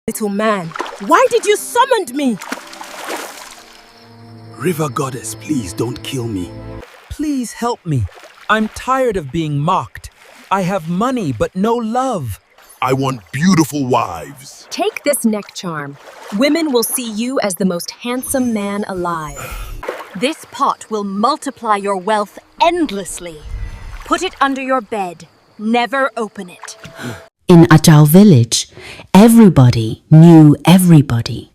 Little man, why did you summon me? River goddess, please don't kill me. Please help me. I'm tired of being mocked. I have money but no love. I want beautiful wives. Take this neck charm. Women will see you as the most handsome man alive. This pot will multiply your wealth endlessly. Put it under your bed. Never open it. In Ajao village, everybody knew everybody.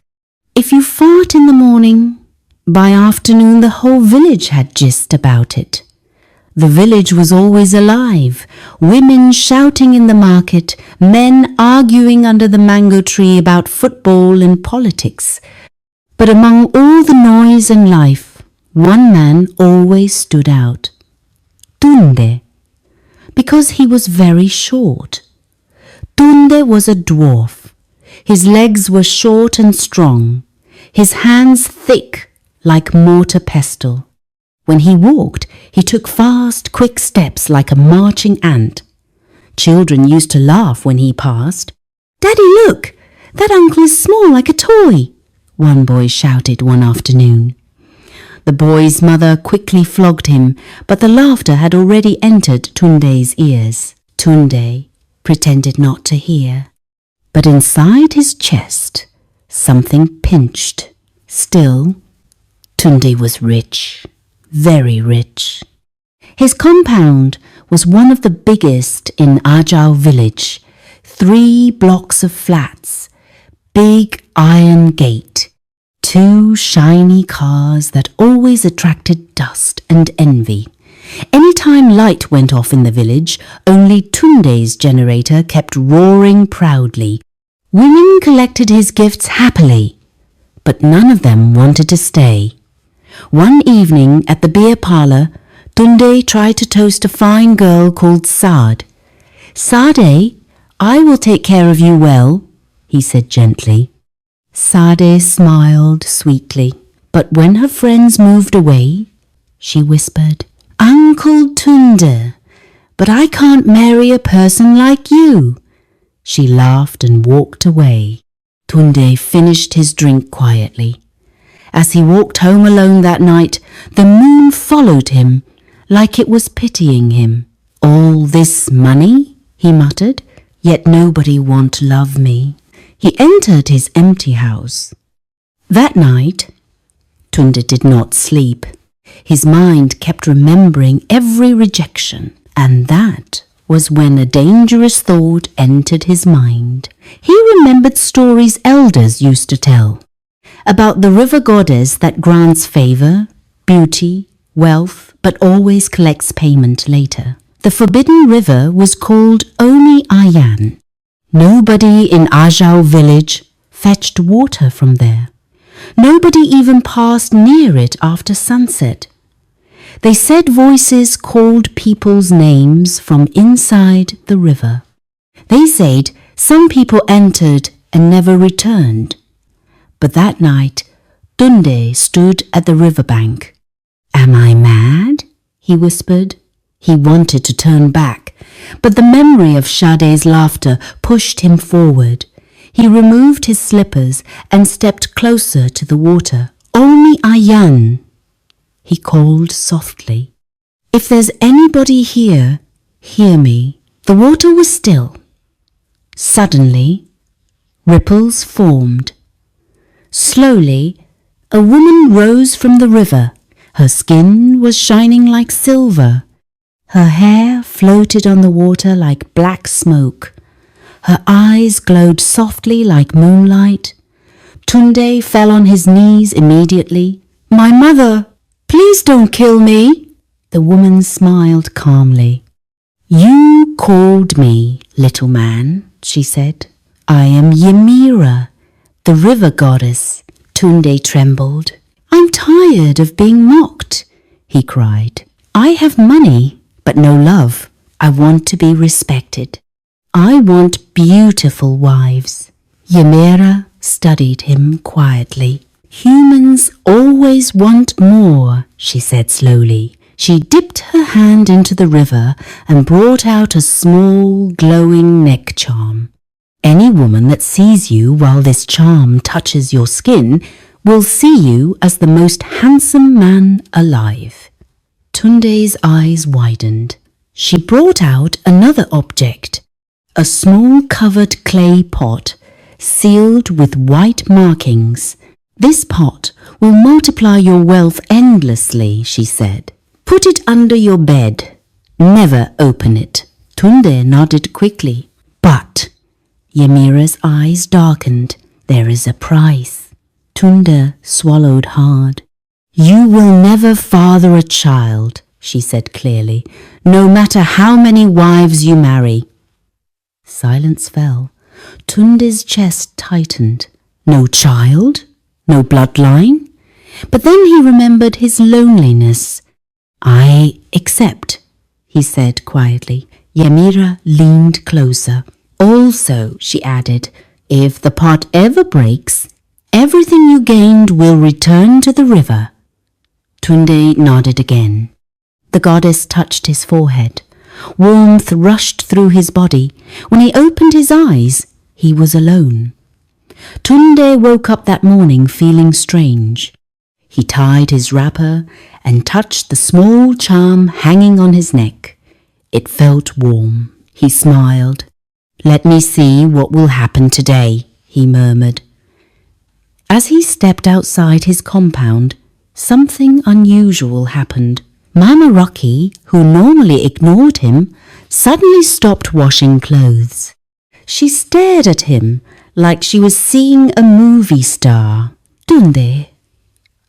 If you fart in the morning, by afternoon the whole village had gist about it. The village was always alive, women shouting in the market, men arguing under the mango tree about football and politics. But among all the noise and life, one man always stood out. Tunde, because he was very short. Tunde was a dwarf. His legs were short and strong, his hands thick like mortar pestle. When he walked, he took fast, quick steps like a marching ant. Children used to laugh when he passed. "Daddy, look! That uncle is small like a toy," one boy shouted one afternoon. The boy's mother quickly flogged him, but the laughter had already entered Tunde's ears. Tunde pretended not to hear. But inside his chest, something pinched. Still, Tunde was rich, very rich. His compound was one of the biggest in Ajao village. 3 blocks of flats, big iron gate, 2 shiny cars that always attracted dust and envy. Any time light went off in the village, only Tunde's generator kept roaring proudly. Women collected his gifts happily, but none of them wanted to stay. One evening at the beer parlour, Tunde tried to toast a fine girl called Saad. "Sade, I will take care of you well," he said gently. Sade smiled sweetly, but when her friends moved away, she whispered, "Uncle Tunde, but I can't marry a person like you." She laughed and walked away. Tunde finished his drink quietly. As he walked home alone that night, the moon followed him like it was pitying him. "All this money," he muttered, "yet nobody won't love me." He entered his empty house. That night, Tunde did not sleep. His mind kept remembering every rejection, and that was when a dangerous thought entered his mind. He remembered stories elders used to tell about the river goddess that grants favor, beauty, wealth, but always collects payment later. The forbidden river was called Oni Ayan. Nobody in Ajao village fetched water from there. Nobody even passed near it after sunset. They said voices called people's names from inside the river. They said some people entered and never returned. But that night, Tunde stood at the riverbank. "Am I mad?" he whispered. He wanted to turn back, but the memory of Sade's laughter pushed him forward. He removed his slippers and stepped closer to the water. "Oni Ayan," he called softly. "If there's anybody here, hear me." The water was still. Suddenly, ripples formed. Slowly, a woman rose from the river. Her skin was shining like silver. Her hair floated on the water like black smoke. Her eyes glowed softly like moonlight. Tunde fell on his knees immediately. "My mother, please don't kill me." The woman smiled calmly. "You called me, little man," she said. "I am Ymira, the river goddess." Tunde trembled. "I'm tired of being mocked," he cried. "I have money, but no love. I want to be respected. I want beautiful wives." Ymira studied him quietly. "Humans always want more," she said slowly. She dipped her hand into the river and brought out a small glowing neck charm. Any woman that sees you while this charm touches your skin will see you as the most handsome man alive. Tunde's eyes widened. She brought out another object, a small covered clay pot sealed with white markings. This pot will multiply your wealth endlessly, she said. Put it under your bed. Never open it. Tunde nodded quickly. But Yamira's eyes darkened. There is a price. Tunde swallowed hard. You will never father a child, she said clearly, no matter how many wives you marry. Silence fell. Tunde's chest tightened. No child? No bloodline? But then he remembered his loneliness. I accept, he said quietly. Yamira leaned closer. Also, she added, if the pot ever breaks, everything you gained will return to the river. Tunde nodded again. The goddess touched his forehead. Warmth rushed through his body. When he opened his eyes, he was alone. Tunde woke up that morning feeling strange. He tied his wrapper and touched the small charm hanging on his neck. It felt warm. He smiled. Let me see what will happen today, he murmured. As he stepped outside his compound, something unusual happened. Mama Rocky, who normally ignored him, suddenly stopped washing clothes. She stared at him like she was seeing a movie star. Tunde.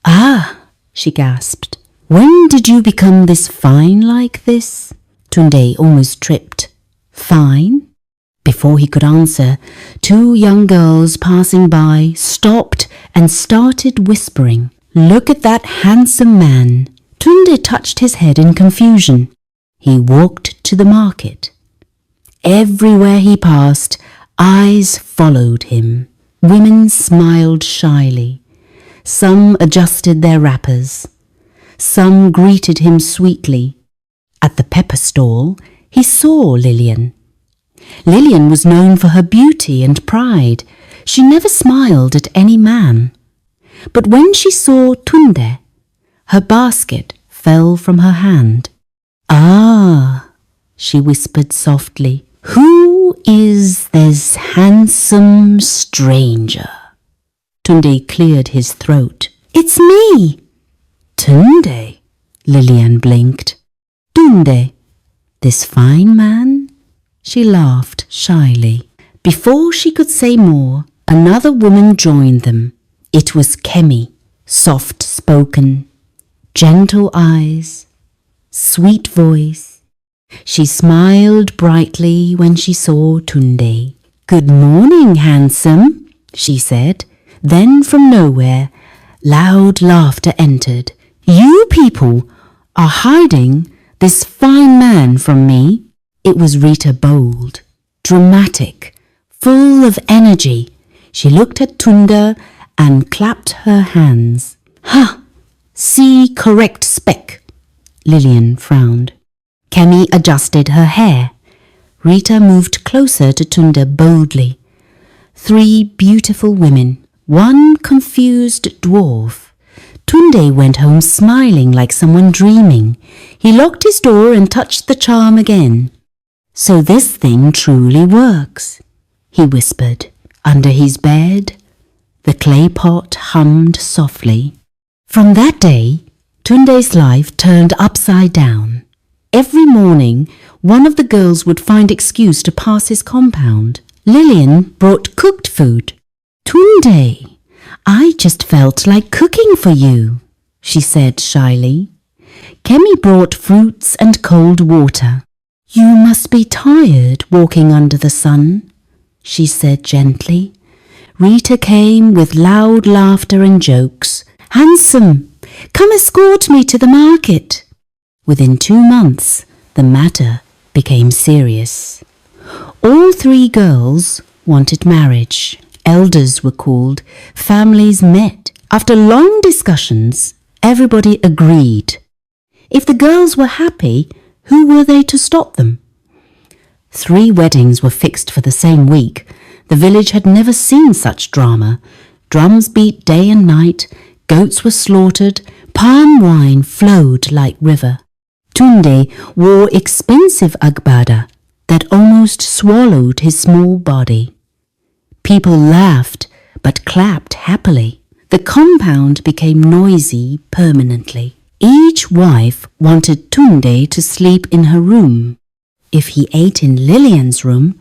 Ah, she gasped. When did you become this fine like this? Tunde almost tripped. Fine? Before he could answer, two young girls passing by stopped and started whispering. Look at that handsome man. Tunde touched his head in confusion. He walked to the market. Everywhere he passed, eyes followed him. Women smiled shyly. Some adjusted their wrappers. Some greeted him sweetly. At the pepper stall, he saw Lillian. Lillian was known for her beauty and pride. She never smiled at any man. But when she saw Tunde, her basket fell from her hand. Ah, she whispered softly, who is this handsome stranger? Tunde cleared his throat. It's me. Tunde, Lillian blinked. Tunde, this fine man? She laughed shyly. Before she could say more, another woman joined them. It was Kemi, soft-spoken, gentle eyes, sweet voice. She smiled brightly when she saw Tunde. Good morning, handsome, she said. Then from nowhere, loud laughter entered. You people are hiding this fine man from me. It was Rita bold, dramatic, full of energy. She looked at Tunde and clapped her hands. Ha! See correct spec. Lillian frowned. Kemi adjusted her hair. Rita moved closer to Tunde boldly. Three beautiful women, one confused dwarf. Tunde went home smiling like someone dreaming. He locked his door and touched the charm again. So this thing truly works, he whispered. Under his bed, the clay pot hummed softly. From that day, Tunde's life turned upside down. Every morning, one of the girls would find excuse to pass his compound. Lillian brought cooked food. Tunde, I just felt like cooking for you, she said shyly. Kemi brought fruits and cold water. You must be tired walking under the sun, she said gently. Rita came with loud laughter and jokes. Handsome, come escort me to the market. Within 2 months, the matter became serious. All three girls wanted marriage. Elders were called. Families met. After long discussions, everybody agreed. If the girls were happy, who were they to stop them? 3 weddings were fixed for the same week. The village had never seen such drama. Drums beat day and night, goats were slaughtered, palm wine flowed like river. Tunde wore expensive agbada that almost swallowed his small body. People laughed but clapped happily. The compound became noisy permanently. Each wife wanted Tunde to sleep in her room. If he ate in Lillian's room,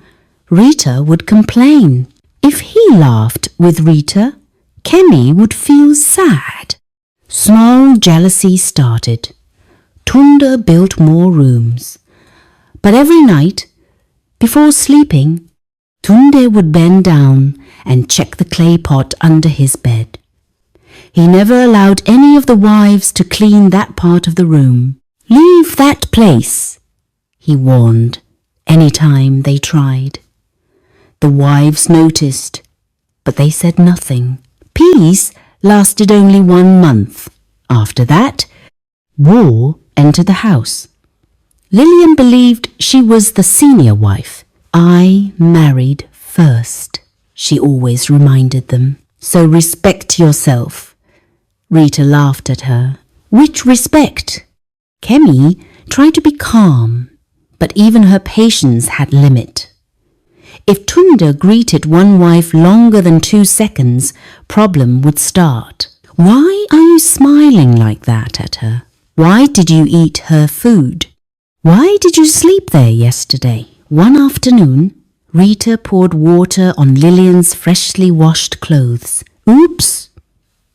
Rita would complain. If he laughed with Rita, Kemi would feel sad. Small jealousy started. Tunde built more rooms. But every night, before sleeping, Tunde would bend down and check the clay pot under his bed. He never allowed any of the wives to clean that part of the room. "Leave that place," he warned, any time they tried. The wives noticed, but they said nothing. Peace lasted only 1 month. After that, war entered the house. Lillian believed she was the senior wife. "I married first," she always reminded them. "So respect yourself." Rita laughed at her. "Which respect?" Kemi tried to be calm, but even her patience had limit. If Tunde greeted one wife longer than 2 seconds, problem would start. "Why are you smiling like that at her? Why did you eat her food? Why did you sleep there yesterday?" One afternoon, Rita poured water on Lillian's freshly washed clothes. "Oops,"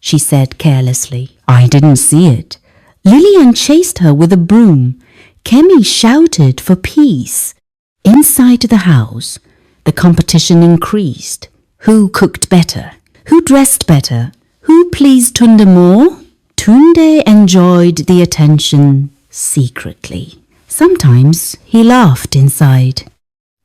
she said carelessly. "I didn't see it." Lillian chased her with a broom. Kemi shouted for peace. Inside the house, the competition increased. Who cooked better? Who dressed better? Who pleased Tunde more? Tunde enjoyed the attention secretly. Sometimes he laughed inside.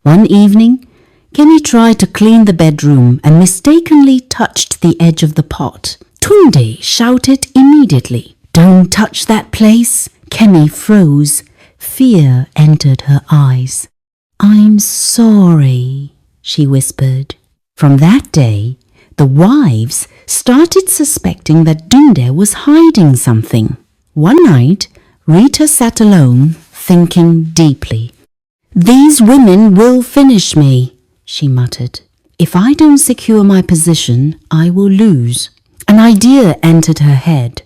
One evening, Kemi tried to clean the bedroom and mistakenly touched the edge of the pot. Tunde shouted immediately, "Don't touch that place." Kemi froze. Fear entered her eyes. "I'm sorry," she whispered. From that day, the wives started suspecting that Tunde was hiding something. One night, Rita sat alone, thinking deeply. "These women will finish me," she muttered. "If I don't secure my position, I will lose." An idea entered her head.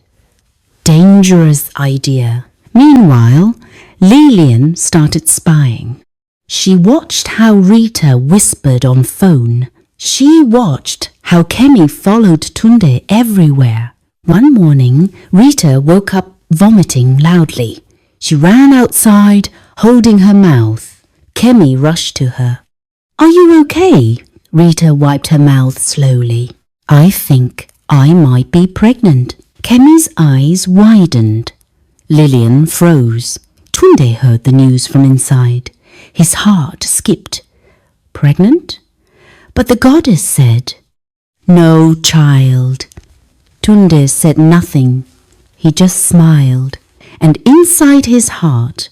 Dangerous idea. Meanwhile, Lillian started spying. She watched how Rita whispered on phone. She watched how Kemi followed Tunde everywhere. One morning, Rita woke up vomiting loudly. She ran outside, holding her mouth. Kemi rushed to her. "Are you okay?" Rita wiped her mouth slowly. "I think I might be pregnant." Kemi's eyes widened. Lillian froze. Tunde heard the news from inside. His heart skipped. "Pregnant?" But the goddess said, "No, child." Tunde said nothing. He just smiled. And inside his heart,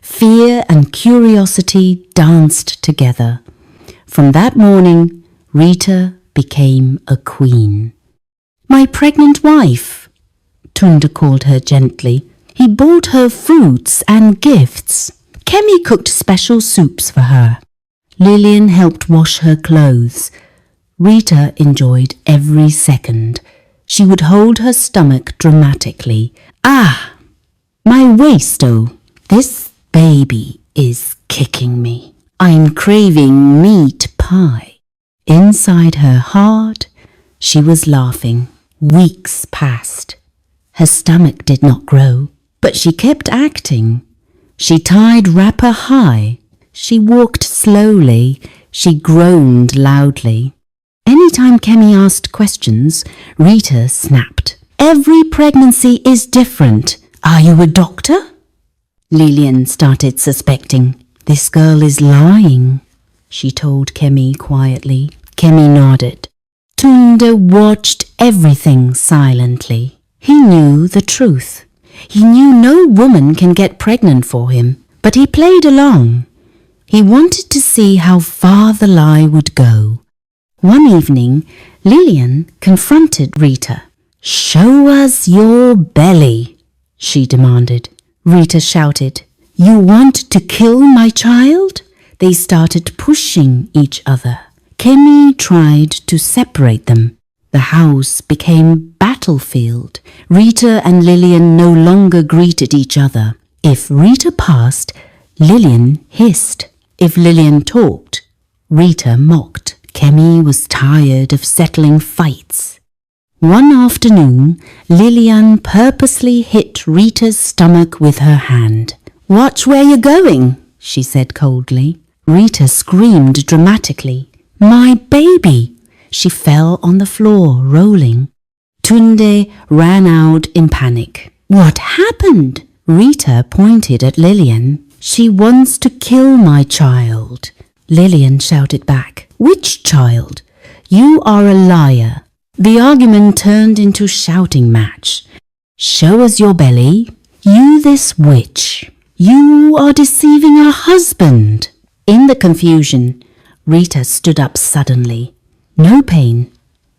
fear and curiosity danced together. From that morning, Rita became a queen. "My pregnant wife," Tunde called her gently. He bought her fruits and gifts. Kemi cooked special soups for her. Lillian helped wash her clothes. Rita enjoyed every second. She would hold her stomach dramatically. "Ah, my waist, oh, this baby is kicking me. I'm craving meat pie." Inside her heart, she was laughing. Weeks passed. Her stomach did not grow, but she kept acting. She tied wrapper high. She walked slowly. She groaned loudly. Anytime Kemi asked questions, Rita snapped. "Every pregnancy is different. Are you a doctor?" Lillian started suspecting. "This girl is lying," she told Kemi quietly. Kemi nodded. Tunde watched everything silently. He knew the truth. He knew no woman can get pregnant for him, but he played along. He wanted to see how far the lie would go. One evening, Lillian confronted Rita. "Show us your belly," she demanded. Rita shouted, "You want to kill my child?" They started pushing each other. Kemi tried to separate them. The house became battlefield. Rita and Lillian no longer greeted each other. If Rita passed, Lillian hissed. If Lillian talked, Rita mocked. Kemi was tired of settling fights. One afternoon, Lillian purposely hit Rita's stomach with her hand. "Watch where you're going," she said coldly. Rita screamed dramatically. "My baby!" She fell on the floor, rolling. Tunde ran out in panic. "What happened?" Rita pointed at Lillian. "She wants to kill my child." Lillian shouted back. "Which child? You are a liar." The argument turned into shouting match. "Show us your belly. You this witch. You are deceiving our husband." In the confusion, Rita stood up suddenly. No pain,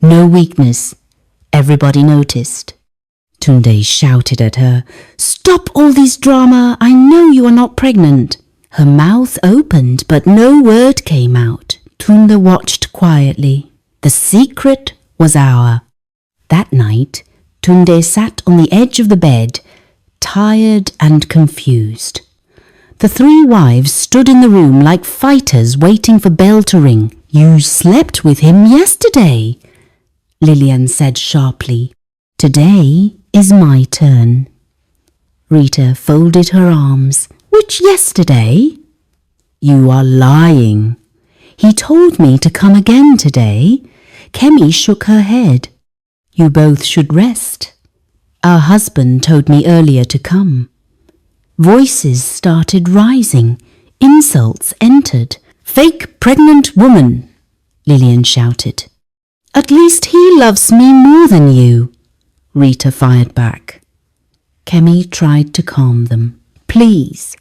no weakness. Everybody noticed. Tunde shouted at her, "Stop all this drama. I know you are not pregnant." Her mouth opened, but no word came out. Tunde watched quietly. The secret was ours. That night, Tunde sat on the edge of the bed, tired and confused. The three wives stood in the room like fighters waiting for bell to ring. "You slept with him yesterday," Lillian said sharply. "Today is my turn." Rita folded her arms. "Which yesterday?" "You are lying. He told me to come again today." Kemi shook her head. "You both should rest. Our husband told me earlier to come." Voices started rising. Insults entered. "Fake pregnant woman," Lillian shouted. "At least he loves me more than you," Rita fired back. Kemi tried to calm them. "Please,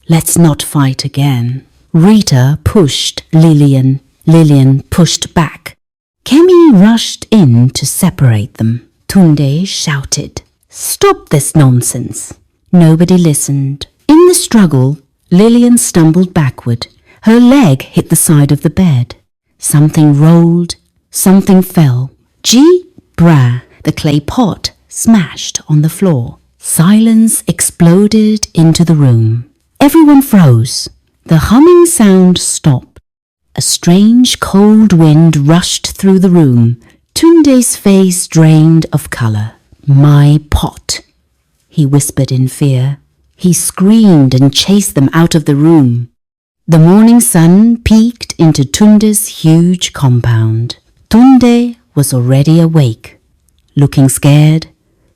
let's not fight again." Rita pushed Lillian. Lillian pushed back. Kemi rushed in to separate them. Tunde shouted, "Stop this nonsense." Nobody listened. In the struggle, Lillian stumbled backward. Her leg hit the side of the bed. Something rolled, something fell. Gee, brah, the clay pot smashed on the floor. Silence exploded into the room. Everyone froze. The humming sound stopped. A strange cold wind rushed through the room. Tunde's face drained of colour. "My pot," he whispered in fear. He screamed and chased them out of the room. The morning sun peeked into Tunde's huge compound. Tunde was already awake, looking scared,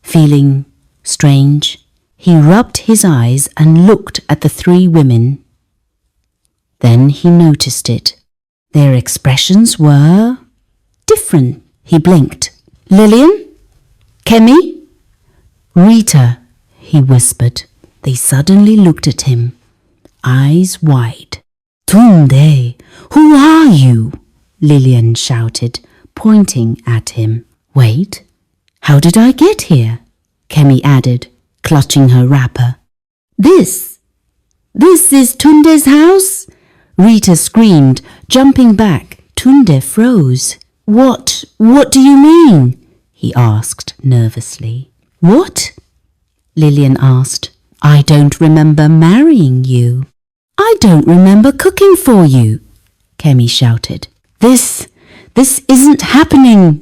feeling strange. He rubbed his eyes and looked at the three women. Then he noticed it. Their expressions were different. He blinked. "Lillian? Kemi? Rita," he whispered. They suddenly looked at him, eyes wide. "Tunde, who are you?" Lillian shouted, pointing at him. "Wait, how did I get here?" Kemi added, clutching her wrapper. This is Tunde's house?" Rita screamed, jumping back. Tunde froze. What do you mean?" he asked nervously. "What?" Lillian asked. "I don't remember marrying you." "I don't remember cooking for you," Kemi shouted. This isn't happening,"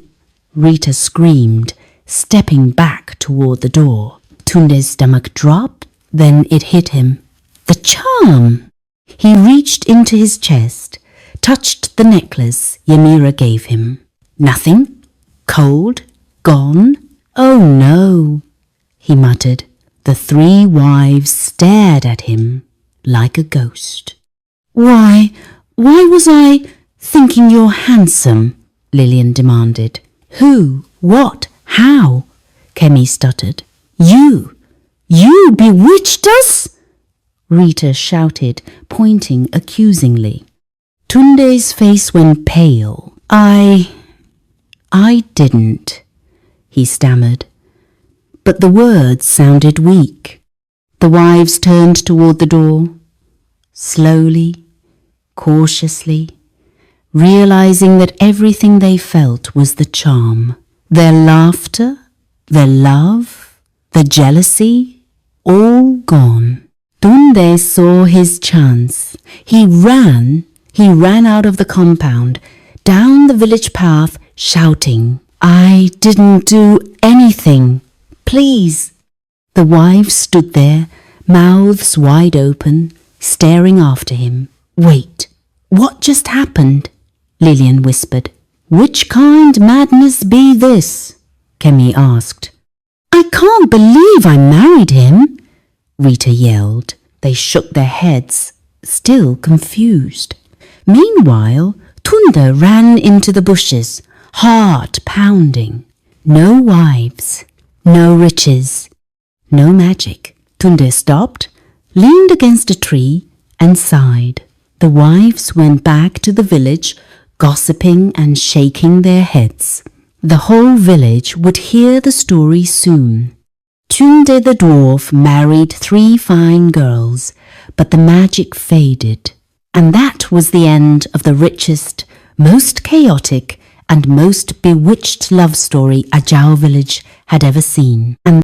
Rita screamed, stepping back toward the door. Tunde's stomach dropped, then it hit him. The charm! He reached into his chest, touched the necklace Yamira gave him. Nothing? Cold? Gone? "Oh no," he muttered. The three wives stared at him like a ghost. Why was I thinking you're handsome?" Lillian demanded. "Who? What? How?" Kemi stuttered. You bewitched us?" Rita shouted, pointing accusingly. Tunde's face went pale. I didn't, he stammered. But the words sounded weak. The wives turned toward the door, slowly, cautiously, realizing that everything they felt was the charm. Their laughter, their love, their jealousy, all gone. Tunde saw his chance. He ran out of the compound, down the village path, shouting, "I didn't do anything. Please." The wives stood there, mouths wide open, staring after him. "Wait, what just happened?" Lillian whispered. "Which kind madness be this?" Kemi asked. "I can't believe I married him," Rita yelled. They shook their heads, still confused. Meanwhile, Tunde ran into the bushes, heart pounding. No wives, no riches, no magic. Tunde stopped, leaned against a tree, and sighed. The wives went back to the village, gossiping and shaking their heads. The whole village would hear the story soon. Tunde the dwarf married 3 fine girls, but the magic faded. And that was the end of the richest, most chaotic, and most bewitched love story Ajao village had ever seen. And